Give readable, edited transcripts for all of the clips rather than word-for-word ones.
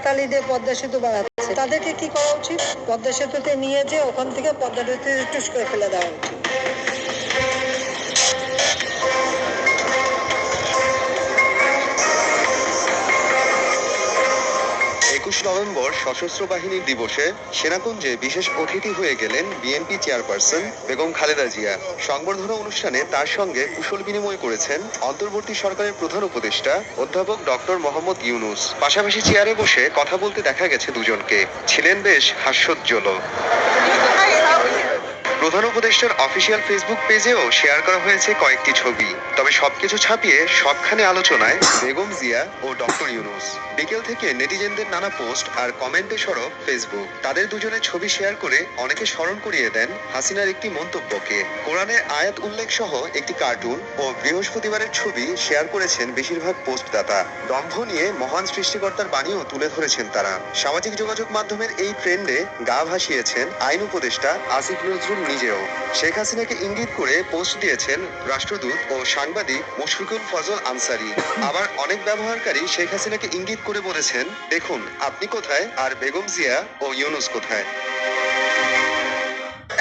তালি দিয়ে পদ্মা সেতু বানাচ্ছে, তাদেরকে কি করা উচিত? পদ্মা সেতুতে নিয়ে যে ওখান থেকে পদ্মা নদীতে টুস করে ফেলে দেওয়া উচিত। 21 নভেম্বর সশস্ত্র বাহিনী দিবসে সেনাকুঞ্জে বিশেষ অতিথি হয়ে গেলেন বিএনপি চেয়ারপারসন বেগম খালেদা জিয়া। সংবর্ধনা অনুষ্ঠানে তার সঙ্গে কুশল বিনিময় করেছেন অন্তর্বর্তী সরকারের প্রধান উপদেষ্টা অধ্যাপক ডক্টর মোহাম্মদ ইউনূস। পাশাপাশি চেয়ারে বসে কথা বলতে দেখা গেছে দুজনকে, ছিলেন বেশ হাস্যোজ্জ্বল। প্রধান উপদেষ্টার অফিসিয়াল ফেসবুক পেজেও শেয়ার করা হয়েছে কয়েকটি ছবি। তবে সবকিছু ছাপিয়ে সবখানে আলোচনায় বেগম জিয়া ও ডক্টর ইউনূস। বিকেল থেকে নেটিজেনদের নানা পোস্ট আর কমেন্টে সরব ফেসবুক। তাদের দুজনের ছবি শেয়ার করে অনেকে স্মরণ করিয়ে দেন হাসিনার একটি মন্তব্যকে। কোরআনের আয়াত উল্লেখ সহ একটি কার্টুন ও বৃহস্পতিবারের ছবি শেয়ার করেছেন বেশিরভাগ পোস্টদাতা। দম্ভ নিয়ে মহান সৃষ্টিকর্তার বাণীও তুলে ধরেছেন তারা। সামাজিক যোগাযোগ মাধ্যমের এই ট্রেন্ডে গা ভাসিয়েছেন আইন উপদেষ্টা আসিফ নজরুল নিজেও। শেখ হাসিনাকে ইঙ্গিত করে পোস্ট দিয়েছেন রাষ্ট্রদূত ও সাংবাদিক মুশফিকুল ফজল আনসারী। আবার অনেক ব্যবহারকারী শেখ হাসিনাকে ইঙ্গিত করে বলেছেন, দেখুন আপনি কোথায় আর বেগম জিয়া ও ইউনূস কোথায়।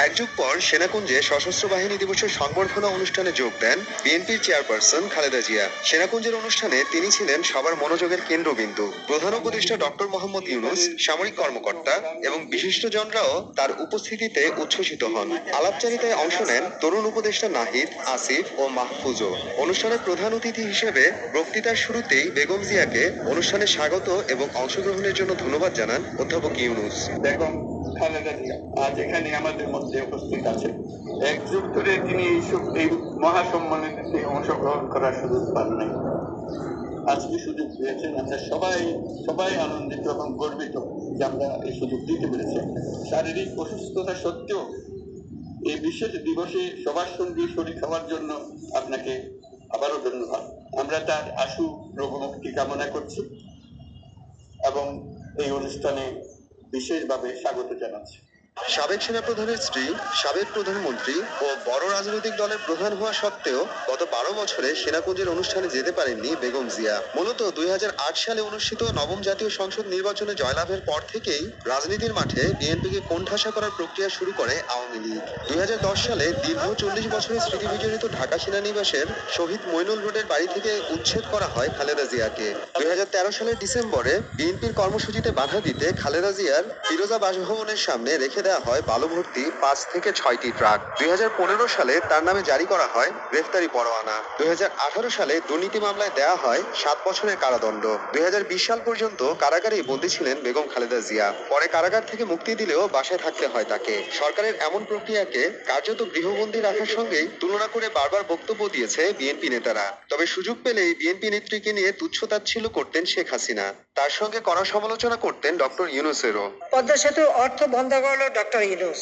এক যুগ পর সেনাকুঞ্জে সশস্ত্র বাহিনী দিবসের সংবর্ধনা অনুষ্ঠানে যোগ দেন বিএনপির চেয়ারপারসন খালেদা জিয়া। সেনাকুঞ্জের অনুষ্ঠানে তিনি ছিলেন সবার মনোযোগের কেন্দ্রবিন্দু। প্রধান উপদেষ্টা ডক্টর মোহাম্মদ ইউনূস, সামরিক কর্মকর্তা এবং বিশিষ্টজনরাও তার উপস্থিতিতে উচ্ছ্বসিত হন। আলাপচারিতায় অংশ নেন তরুণ উপদেষ্টা নাহিদ, আসিফ ও মাহফুজও। অনুষ্ঠানের প্রধান অতিথি হিসেবে বক্তৃতার শুরুতেই বেগম জিয়াকে অনুষ্ঠানে স্বাগত এবং অংশগ্রহণের জন্য ধন্যবাদ জানান অধ্যাপক ইউনূস। বেগম খালেদা জিয়া আজ এখানে আমাদের মধ্যে উপস্থিত আছেন। এক যুগ ধরে তিনি এই মহাসম্মেলনে অংশগ্রহণ করার সুযোগ পান নাই, আজকে সুযোগ পেয়েছেন। আমরা সবাই আনন্দিত এবং গর্বিত যে আমরা এই সুযোগ দিতে পেরেছি। শারীরিক অসুস্থতা সত্ত্বেও এই বিশেষ দিবসে সবার সঙ্গে শরীর খাওয়ার জন্য আপনাকে আবারও ধন্যবাদ। আমরা তার আশু প্রভুমুক্তি কামনা করছি এবং এই অনুষ্ঠানে বিশেষভাবে স্বাগত জানাচ্ছি। সাবেক সেনাপ্রধানের স্ত্রী, সাবেক প্রধানমন্ত্রী ও বড় রাজনৈতিক দলের প্রধান হওয়া সত্ত্বেও গত 12 বছরে সেনাকুঞ্জের অনুষ্ঠানে যেতে পারেননি বেগম জিয়া। মূলত 2008 সালে অনুষ্ঠিত নবম জাতীয় সংসদ নির্বাচনে জয়লাভের পর থেকেই রাজনীতির মাঠে বিএনপিকে কোণঠাসা করার প্রক্রিয়া শুরু করে আওয়ামী লীগ। 2010 সালে দীর্ঘ 40 বছরের স্মৃতিবিজড়িত ঢাকা সেনানিবাসের শহীদ মইনুল রোডের বাড়ি থেকে উচ্ছেদ করা হয় খালেদা জিয়াকে। 2013 সালের ডিসেম্বরে বিএনপির কর্মসূচিতে বাধা দিতে খালেদা জিয়ার ফিরোজা বাসভবনের সামনে রেখে দেওয়া হয় বালুভর্তি 5 থেকে 6টি ট্রাক। 2015 সালে তার নামে জারি করা হয় গ্রেফতারি পরোয়ানা। 2018 সালে দুর্নীতি মামলায় দেওয়া হয় 7 বছরের কারাদণ্ড। 2020 সাল পর্যন্ত কারাগারেই বন্দী ছিলেন বেগম খালেদা জিয়া। পরে কারাগার থেকে মুক্তি দিলেও বাসায় থাকতে হয় তাকে। সরকারের এমন প্রক্রিয়াকে কার্যত গৃহবন্দী রাখার সঙ্গেই তুলনা করে বারবার বক্তব্য দিয়েছে বিএনপি নেতারা। তবে সুযোগ পেলেই বিএনপি নেত্রীকে নিয়ে তুচ্ছ-তাচ্ছিল্য করতেন শেখ হাসিনা। তার সঙ্গে কড়া সমালোচনা করতেন ডক্টর ইউনূসেরও। পদ্মা সেতুর অর্থ বন্ধ করলো ডক্টর ইউনূস।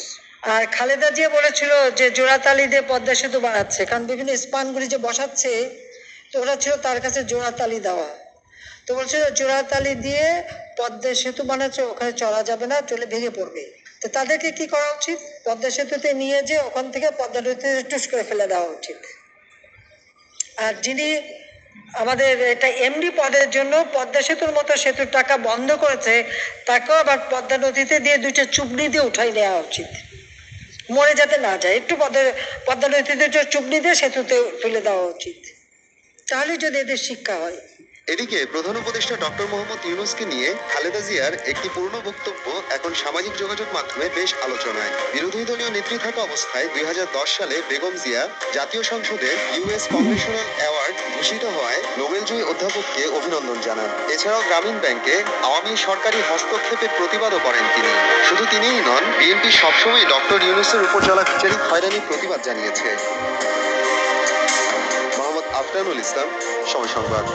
আর খালেদা জিয়া বলেছিল যে জোড়াতালি দিয়ে পদ্মা সেতু বানাচ্ছে, কারণ বিভিন্ন স্পানগুলি যে বসাচ্ছে, তো ওরা ছিল তার কাছে জোড়াতালি দেওয়া। তো বলছে জোড়াতালি দিয়ে পদ্মা সেতু বানাচ্ছে, ওখানে চলা যাবে না, চলে ভেঙে পড়বে। তো তাদেরকে কি করা উচিত? পদ্মা সেতুতে নিয়ে যে ওখান থেকে পদ্মা নদীতে টুস করে ফেলে দেওয়া উচিত। আর যিনি আমাদের এটা এমডি পদের জন্য পদ্মা সেতুর মতো সেতুর টাকা বন্ধ করেছে, তাকেও আবার পদ্মা নদীতে দিয়ে 2টা চুবড়ি দিয়ে উঠাই দেওয়া উচিত, মরে যাতে না যায়। একটু পদ্মা নদীতে চুবড়ি দিয়ে সেতুতে ফেলে দেওয়া উচিত, তাহলে যদি এদের শিক্ষা হয়। এদিকে প্রধান উপদেষ্টা ডক্টর মোহাম্মদ ইউনূসকে নিয়ে খালেদা জিয়ার একটি পুরনো বক্তব্য এখন সামাজিক যোগাযোগ মাধ্যমে বেশ আলোচনায়। বিরোধী দলীয় নেত্রী থাকা অবস্থায় 2010 সালে বেগম জিয়া জাতীয় সংসদের ইউএস কংগ্রেশনাল অ্যাওয়ার্ড ঘোষিত হওয়ায় নোবেলজয়ী অধ্যাপককে অভিনন্দন জানান। এছাড়াও গ্রামীণ ব্যাংকে আওয়ামী সরকারি হস্তক্ষেপের প্রতিবাদও করেন তিনি। শুধু তিনিই নন, বিএনপি সবসময় ডক্টর ইউনূসের উপর চলা বিচারিক হয়রানির প্রতিবাদ জানিয়েছে। মোহাম্মদ আফরানুল ইসলাম, সময় সংবাদ।